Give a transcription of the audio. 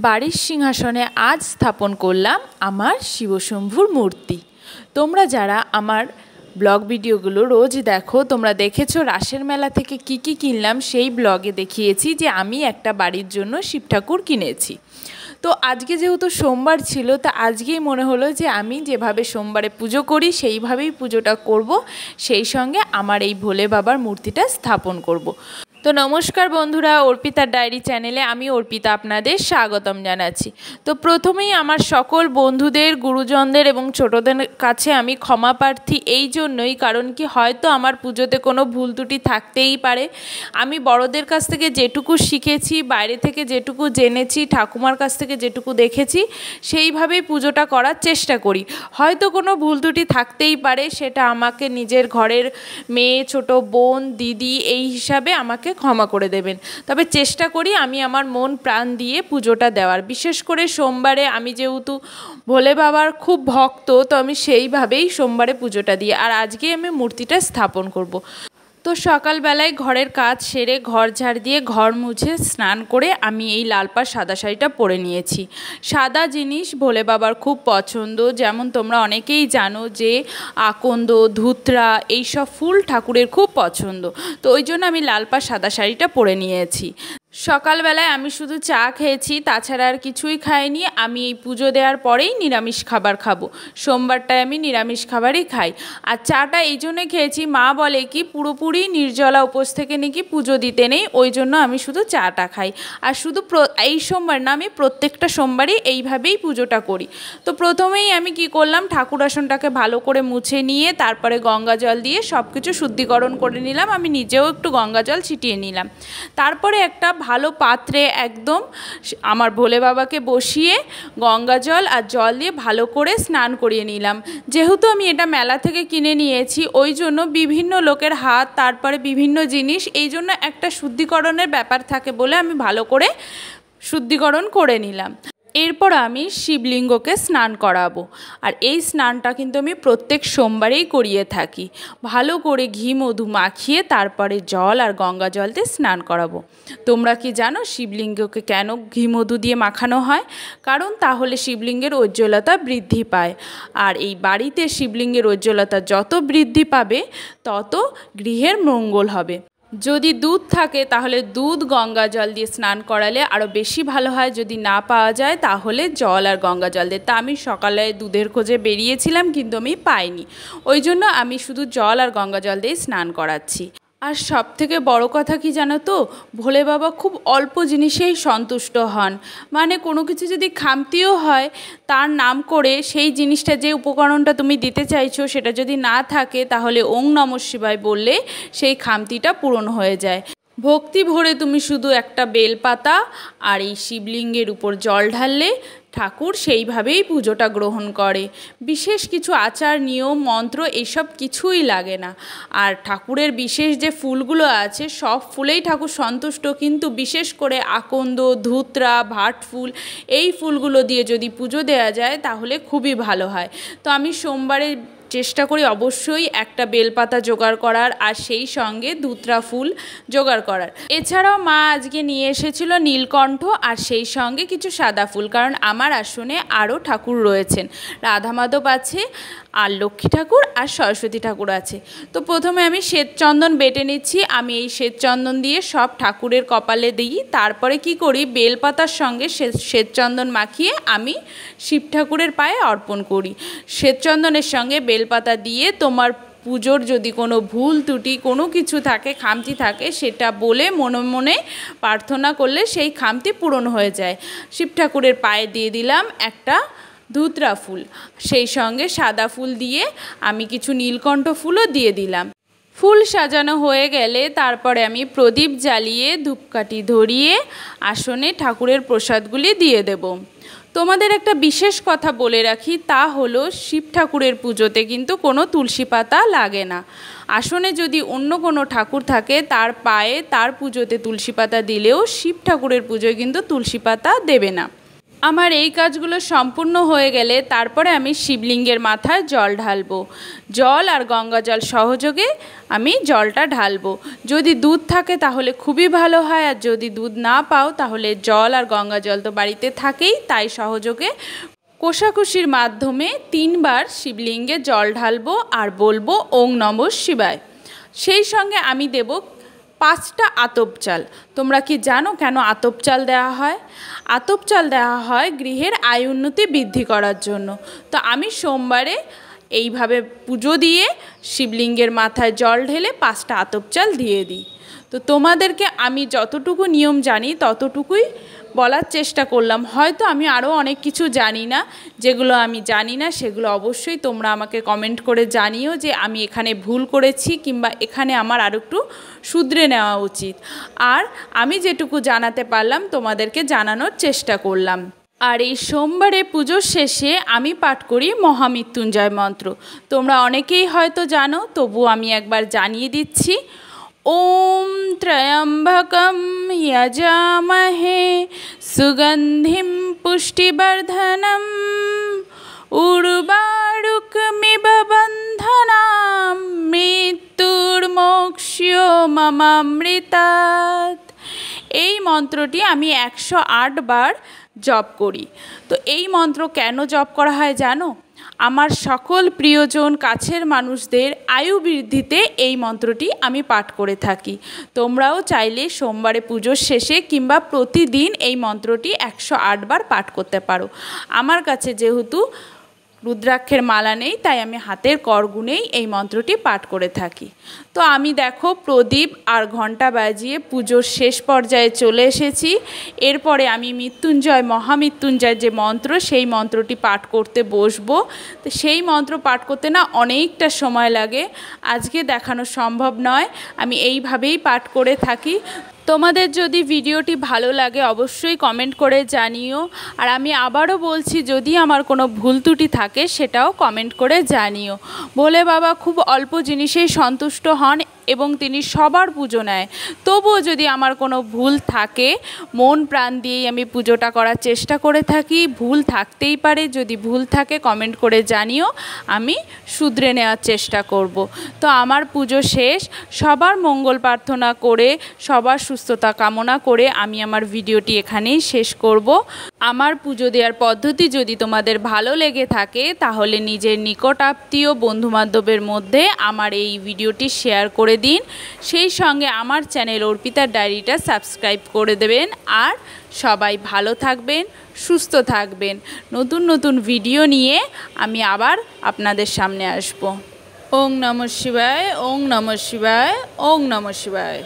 বাড়ির সিংহাসনে আজ স্থাপন করলাম আমার শিবশম্ভুর মূর্তি। তোমরা যারা আমার ব্লগ ভিডিওগুলো রোজ দেখো, তোমরা দেখেছো রাসের মেলা থেকে কি কি কিনলাম, সেই ব্লগে দেখিয়েছি যে আমি একটা বাড়ির জন্য শিব ঠাকুর কিনেছি। তো আজকে যেহেতু সোমবার ছিল, তা আজকেই মনে হলো যে আমি যেভাবে সোমবারে পুজো করি সেইভাবেই পুজোটা করব, সেই সঙ্গে আমার এই ভোলে বাবার মূর্তিটা স্থাপন করব। তো নমস্কার বন্ধুরা, অর্পিতার ডায়েরি চ্যানেলে আমি অর্পিতা আপনাদের স্বাগতম জানাচ্ছি। তো প্রথমেই আমার সকল বন্ধুদের, গুরুজনদের এবং ছোটদের কাছে আমি ক্ষমা প্রার্থী এই জন্যই, কারণ কি হয়তো আমার পুজোতে কোনো ভুল ত্রুটি থাকতেই পারে। আমি বড়দের কাছ থেকে যেটুকু শিখেছি, বাইরে থেকে যেটুকু জেনেছি, ঠাকুমার কাছ থেকে যেটুকু দেখেছি, সেইভাবেই পুজোটা করার চেষ্টা করি। হয়তো কোনো ভুল ত্রুটি থাকতেই পারে, সেটা আমাকে নিজের ঘরের মেয়ে, ছোট বোন, দিদি এই হিসাবে আমাকে ক্ষমা করে দেবেন। তবে চেষ্টা করি আমি আমার মন প্রাণ দিয়ে পুজোটা দেওয়ার। বিশেষ করে সোমবারে আমি যেহেতু ভোলে বাবার খুব ভক্ত, তো আমি সেইভাবেই সোমবারে পুজোটা দিই। আর আজকে আমি মূর্তিটা স্থাপন করব। তো সকালবেলায় ঘরের কাজ সেরে, ঘর ঝাড় দিয়ে, ঘর মুছে, স্নান করে আমি এই লাল পাড় সাদা শাড়িটা পরে নিয়েছি। সাদা জিনিস ভোলে বাবার খুব পছন্দ। যেমন তোমরা অনেকেই জানো যে আকন্দ, ধুতরা এইসব ফুল ঠাকুরের খুব পছন্দ। তো ওই জন্য আমি লাল পাড় সাদা শাড়িটা পরে নিয়েছি। সকালবেলায় আমি শুধু চা খেয়েছি, তাছাড়া আর কিছুই খাইনি। আমি এই পুজো দেওয়ার পরেই নিরামিষ খাবার খাবো। সোমবারটায় আমি নিরামিষ খাবারই খাই। আর চাটা এই জন্যে খেয়েছি, মা বলে কি পুরোপুরি নির্জলা উপোস থেকে নাকি পুজো দিতে নেই, ওই জন্য আমি শুধু চাটা খাই। আর শুধু এই সোমবার না, আমি প্রত্যেকটা সোমবারই এইভাবেই পুজোটা করি। তো প্রথমেই আমি কি করলাম, ঠাকুর আসনটাকে ভালো করে মুছে নিয়ে তারপরে গঙ্গা জল দিয়ে সব কিছু শুদ্ধিকরণ করে নিলাম। আমি নিজেও একটু গঙ্গা জল ছিটিয়ে নিলাম। তারপরে একটা ভালো পাত্রে একদম আমার ভোলে বাবাকে বসিয়ে গঙ্গা জল আর জল দিয়ে ভালো করে স্নান করিয়ে নিলাম। যেহেতু আমি এটা মেলা থেকে কিনে নিয়েছি, ওই জন্য বিভিন্ন লোকের হাত, তারপরে বিভিন্ন জিনিস, এই জন্য একটা শুদ্ধিকরণের ব্যাপার থাকে বলে আমি ভালো করে শুদ্ধিকরণ করে নিলাম। এরপর আমি শিবলিঙ্গকে স্নান করাবো। আর এই স্নানটা কিন্তু আমি প্রত্যেক সোমবারেই করিয়ে থাকি। ভালো করে ঘি মধু মাখিয়ে তারপরে জল আর গঙ্গা জল দিয়ে স্নান করাবো। তোমরা কি জানো শিবলিঙ্গকে কেন ঘি মধু দিয়ে মাখানো হয়? কারণ তাহলে শিবলিঙ্গের উজ্জ্বলতা বৃদ্ধি পায়। আর এই বাড়িতে শিবলিঙ্গের উজ্জ্বলতা যত বৃদ্ধি পাবে, তত গৃহের মঙ্গল হবে। যদি দুধ থাকে তাহলে দুধ গঙ্গা জল দিয়ে স্নান করালে আরও বেশি ভালো হয়। যদি না পাওয়া যায় তাহলে জল আর গঙ্গা জল দিয়ে। তা আমি সকালে দুধের খোঁজে বেরিয়েছিলাম, কিন্তু আমি পাইনি, ওই জন্য আমি শুধু জল আর গঙ্গা জল দিয়ে স্নান করাচ্ছি। আর সব থেকে বড় কথা কি জানো তো, ভোলে বাবা খুব অল্প জিনিসেই সন্তুষ্ট হন। মানে কোনো কিছু যদি খামতিও হয়, তার নাম করে সেই জিনিসটা, যে উপকরণটা তুমি দিতে চাইছো, সেটা যদি না থাকে তাহলে ওং নমঃ শিবায় বললে সেই খামতিটা পূরণ হয়ে যায়। ভক্তি ভরে তুমি শুধু একটা বেলপাতা আর এই শিবলিঙ্গের উপর জল ঢাললে ঠাকুর সেইভাবেই পুজোটা গ্রহণ করে। বিশেষ কিছু আচার, নিয়ম, মন্ত্র এইসব কিছুই লাগে না। আর ঠাকুরের বিশেষ যে ফুলগুলো আছে, সব ফুলেই ঠাকুর সন্তুষ্ট, কিন্তু বিশেষ করে আকন্দ, ধুতরা, ভাট ফুল, এই ফুলগুলো দিয়ে যদি পুজো দেওয়া যায় তাহলে খুবই ভালো হয়। তো আমি সোমবারে চেষ্টা করি অবশ্যই একটা বেলপাতা জোগাড় করার, আর সেই সঙ্গে ধুতরা ফুল জোগাড় করার। এছাড়াও মা আজকে নিয়ে এসেছিল নীলকণ্ঠ আর সেই সঙ্গে কিছু সাদা ফুল, কারণ আমার আসনে আরও ঠাকুর রয়েছেন। রাধা মাধব আছে, আর লক্ষ্মী ঠাকুর আর সরস্বতী ঠাকুর আছে। তো প্রথমে আমি শ্বেতচন্দন বেটে নিচ্ছি। আমি এই শ্বেতচন্দন দিয়ে সব ঠাকুরের কপালে দিই। তারপরে কি করি, বেলপাতার সঙ্গে শ্বেতচন্দন মাখিয়ে আমি শিব ঠাকুরের পায়ে অর্পণ করি। শ্বেতচন্দনের সঙ্গে বেলপাতা দিয়ে তোমার পুজোর যদি কোনো ভুল ত্রুটি, কোনো কিছু থাকে, খামতি থাকে, সেটা বলে মনে মনে প্রার্থনা করলে সেই খামতি পূরণ হয়ে যায়। শিব ঠাকুরের পায়ে দিয়ে দিলাম একটা ধুতরা ফুল, সেই সঙ্গে সাদা ফুল দিয়ে আমি কিছু নীলকণ্ঠ ফুলও দিয়ে দিলাম। ফুল সাজানো হয়ে গেলে তারপরে আমি প্রদীপ জ্বালিয়ে ধূপকাঠি ধরিয়ে আসনে ঠাকুরের প্রসাদগুলি দিয়ে দেব। তোমাদের একটা বিশেষ কথা বলে রাখি, তা হলো শিব ঠাকুরের পুজোতে কিন্তু কোনো তুলসী পাতা লাগে না। আসনে যদি অন্য কোনো ঠাকুর থাকে, তার পায়ে তার পুজোতে তুলসী পাতা দিলেও শিব ঠাকুরের পুজোয় কিন্তু তুলসী পাতা দেবে না। আমার এই কাজগুলো সম্পূর্ণ হয়ে গেলে তারপরে আমি শিবলিঙ্গের মাথায় জল ঢালবো। জল আর গঙ্গা জল সহযোগে আমি জলটা ঢালবো। যদি দুধ থাকে তাহলে খুবই ভালো হয়, আর যদি দুধ না পাও তাহলে জল আর গঙ্গা জল তো বাড়িতে থাকেই, তাই সহযোগে কোষাকুষির মাধ্যমে 3 বার শিবলিঙ্গে জল ঢালবো আর বলবো ওং নমঃ শিবায়। সেই সঙ্গে আমি দেব 5টা আতপ চাল। তোমরা কি জানো কেন আতপ চাল দেওয়া হয়? আতপ চাল দেওয়া হয় গৃহের আয় উন্নতি বৃদ্ধি করার জন্য। তো আমি সোমবারে এইভাবে পুজো দিয়ে শিবলিঙ্গের মাথায় জল ঢেলে 5টা আতপ চাল দিয়ে দিই। তো তোমাদেরকে আমি যতটুকু নিয়ম জানি ততটুকুই বলার চেষ্টা করলাম। হয়তো আমি আরও অনেক কিছু জানি না, যেগুলো আমি জানি না সেগুলো অবশ্যই তোমরা আমাকে কমেন্ট করে জানিও যে আমি এখানে ভুল করেছি কিংবা এখানে আমার আরও একটু শুধরে নেওয়া উচিত। আর আমি যেটুকু জানাতে পারলাম তোমাদেরকে জানানোর চেষ্টা করলাম। আর এই সোমবারে পুজোর শেষে আমি পাঠ করি মহামৃত্যুঞ্জয় মন্ত্র। তোমরা অনেকেই হয়তো জানো, তবু আমি একবার জানিয়ে দিচ্ছি। ওম ত্র্যম্বকম যজামহে সুগন্ধিম পুষ্টিবর্ধনম উর্বারুকমিব বন্ধনাম মৃত্যুর্মোক্ষ্যমামৃতাৎ। এই মন্ত্রটি আমি 108 বার জপ করি। তো এই মন্ত্র কেন জপ করা হয় জানো? আমার সকল প্রিয়জন কাছের মানুষদের আয়ু বৃদ্ধিতে এই মন্ত্রটি আমি পাঠ করে থাকি। তোমরাও চাইলে সোমবারে পুজোর শেষে কিংবা প্রতিদিন এই মন্ত্রটি 108 বার পাঠ করতে পারো। আমার কাছে যেহেতু রুদ্রাক্ষের মালা নেই, তাই আমি হাতের করগুনেই এই মন্ত্রটি পাঠ করে থাকি। তো আমি দেখো প্রদীপ আর ঘণ্টা বাজিয়ে পুজোর শেষ পর্যায়ে চলে এসেছি। এরপরে আমি মৃত্যুঞ্জয় মহামৃত্যুঞ্জয় যে মন্ত্র, সেই মন্ত্রটি পাঠ করতে বসবো। তো সেই মন্ত্র পাঠ করতে না অনেকটা সময় লাগে, আজকে দেখানো সম্ভব নয়। আমি এইভাবেই পাঠ করে থাকি। তোমাদের যদি ভিডিওটি ভালো লাগে অবশ্যই কমেন্ট করে জানিও। আর আমি আবারও বলছি, যদি আমার কোনো ভুল ত্রুটি থাকে সেটাও কমেন্ট করে জানিও। ভোলে বাবা খুব অল্প জিনিসেই সন্তুষ্ট হন এবং তিনি সবার পুজো নেয়। তবুও যদি আমার কোনো ভুল থাকে, মন প্রাণ দিয়েই আমি পুজোটা করার চেষ্টা করে থাকি। ভুল থাকতেই পারে, যদি ভুল থাকে কমেন্ট করে জানিও, আমি শুধরে নেওয়ার চেষ্টা করব। তো আমার পুজো শেষ, সবার মঙ্গল প্রার্থনা করে সবার সুস্থতা কামনা করে আমি আমার ভিডিওটি এখানেই শেষ করব। আমার পুজো দেওয়ার পদ্ধতি যদি তোমাদের ভালো লেগে থাকে তাহলে নিজের নিকটাত্মীয় বন্ধুবান্ধবের মধ্যে আমার এই ভিডিওটি শেয়ার করে দিন। সেই সঙ্গে আমার চ্যানেল অর্পিতার ডায়েরিটা সাবস্ক্রাইব করে দেবেন। আর সবাই ভালো থাকবেন, সুস্থ থাকবেন। নতুন নতুন ভিডিও নিয়ে আমি আবার আপনাদের সামনে আসব। ওং নমঃ শিবায়, ওং নমঃ শিবায়, ওং নমঃ শিবায়।